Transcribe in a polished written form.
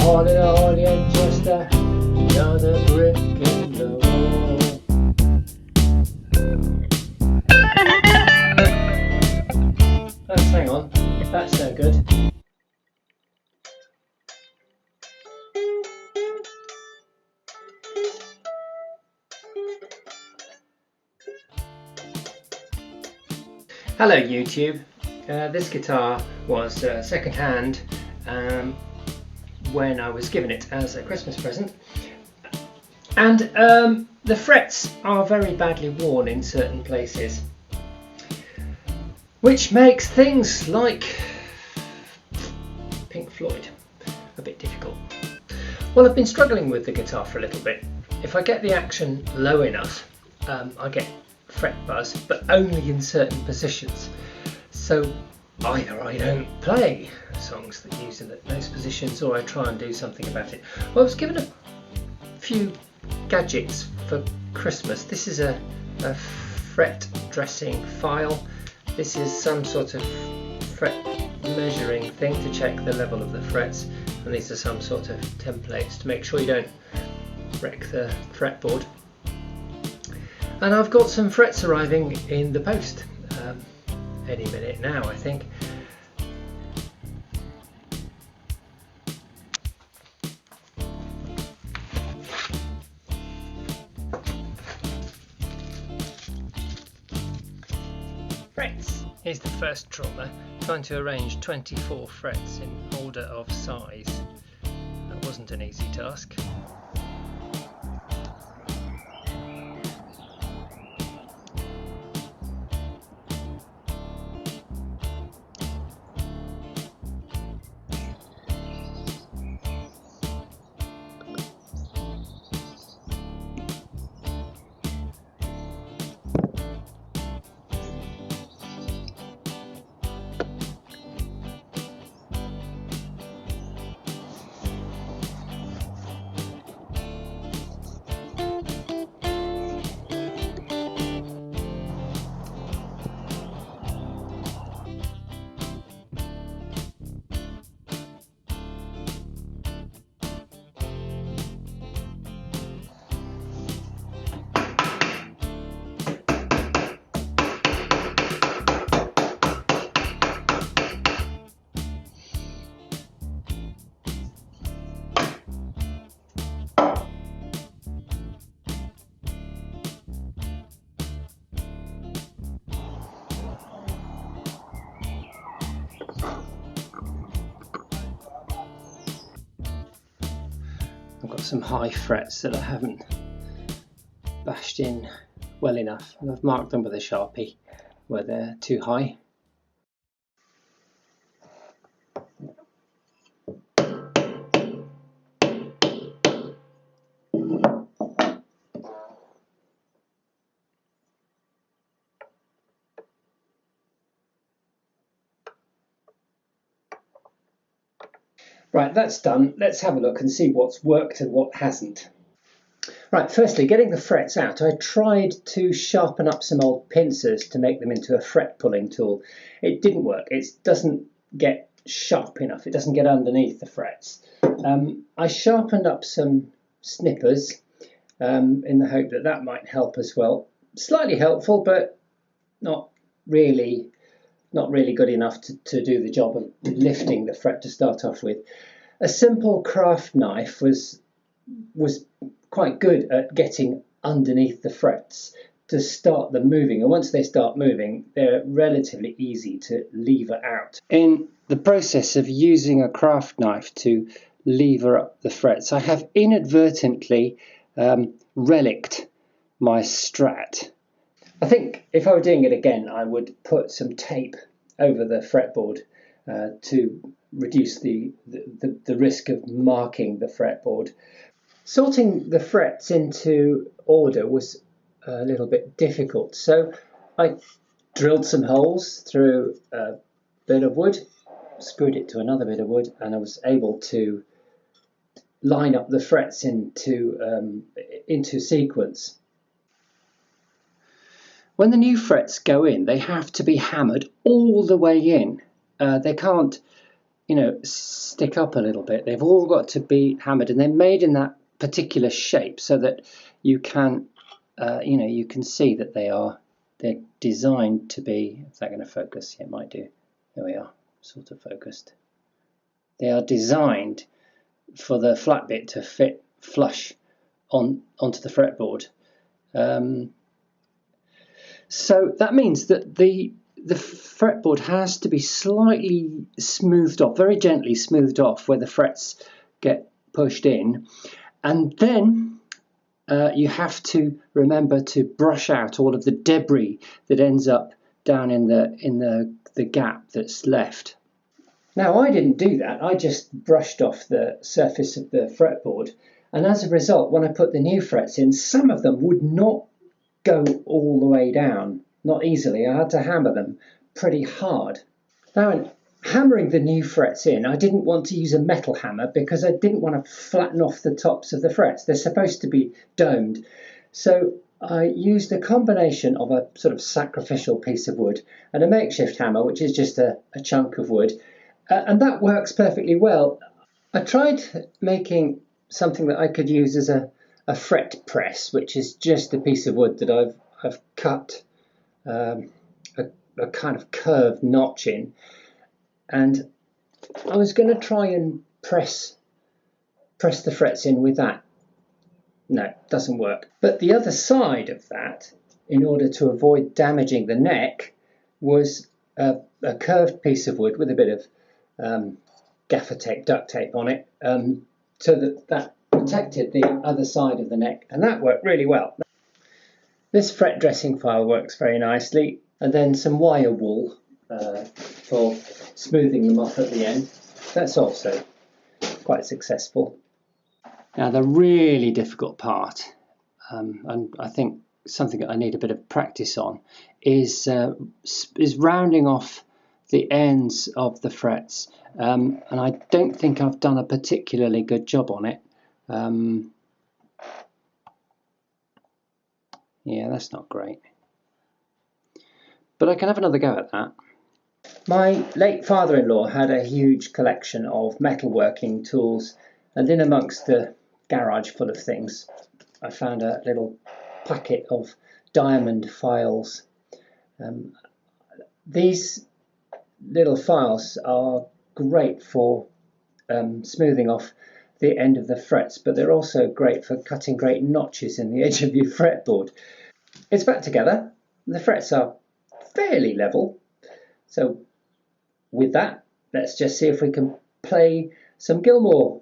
all, you're just another brick in the wall. Oh, hang on, that's no good. Hello YouTube. This guitar was second hand when I was given it as a Christmas present, and the frets are very badly worn in certain places, which makes things like Pink Floyd a bit difficult. Well, I've been struggling with the guitar for a little bit. If I get the action low enough, I get fret buzz, but only in certain positions. So either I don't play songs that use those positions, or I try and do something about it. Well, I was given a few gadgets for Christmas. This is a fret dressing file. This is some sort of fret measuring thing to check the level of the frets, and these are some sort of templates to make sure you don't wreck the fretboard. And I've got some frets arriving in the post any minute now, I think. Frets is the first trauma, trying to arrange 24 frets in order of size. That wasn't an easy task. I've got some high frets that I haven't bashed in well enough, and I've marked them with a Sharpie where they're too high. Right, that's done. Let's have a look and see what's worked and what hasn't. Right, firstly, getting the frets out, I tried to sharpen up some old pincers to make them into a fret pulling tool. It didn't work. It doesn't get sharp enough. It doesn't get underneath the frets. I sharpened up some snippers in the hope that that might help as well. Slightly helpful, but not really good enough to do the job of lifting the fret to start off with. A simple craft knife was quite good at getting underneath the frets to start them moving, and once they start moving, they're relatively easy to lever out. In the process of using a craft knife to lever up the frets, I have inadvertently relicked my Strat. I think if I were doing it again, I would put some tape over the fretboard to reduce the risk of marking the fretboard. Sorting the frets into order was a little bit difficult, so I drilled some holes through a bit of wood, screwed it to another bit of wood, and I was able to line up the frets into sequence. When the new frets go in, they have to be hammered all the way in. They can't you know, stick up a little bit. They've all got to be hammered, and they're made in that particular shape so that you can, you know, you can see that they're designed to be. Is that going to focus? Yeah, it might do. There we are, sort of focused. They are designed for the flat bit to fit flush onto the fretboard. So that means that the fretboard has to be slightly smoothed off, very gently smoothed off where the frets get pushed in, and then you have to remember to brush out all of the debris that ends up down in the gap that's left. Now, I didn't do that. I just brushed off the surface of the fretboard, and as a result, when I put the new frets in, some of them would not go all the way down, not easily. I had to hammer them pretty hard. Now, in hammering the new frets in, I didn't want to use a metal hammer because I didn't want to flatten off the tops of the frets. They're supposed to be domed. So I used a combination of a sort of sacrificial piece of wood and a makeshift hammer, which is just a chunk of wood. And that works perfectly well. I tried making something that I could use as a fret press, which is just a piece of wood that I've cut a kind of curved notch in, and I was going to try and press the frets in with that. No, it doesn't work. But the other side of that, in order to avoid damaging the neck, was a curved piece of wood with a bit of gaffer tape, duct tape on it, so that protected the other side of the neck, and that worked really well. This fret dressing file works very nicely, and then some wire wool for smoothing them off at the end. That's also quite successful. Now, the really difficult part, and I think something that I need a bit of practice on, is rounding off the ends of the frets, and I don't think I've done a particularly good job on it. Yeah, that's not great, but I can have another go at that. My late father-in-law had a huge collection of metalworking tools, and in amongst the garage full of things, I found a little packet of diamond files. These little files are great for smoothing off the end of the frets, but they're also great for cutting great notches in the edge of your fretboard. It's back together. The frets are fairly level. So with that, let's just see if we can play some Gilmore.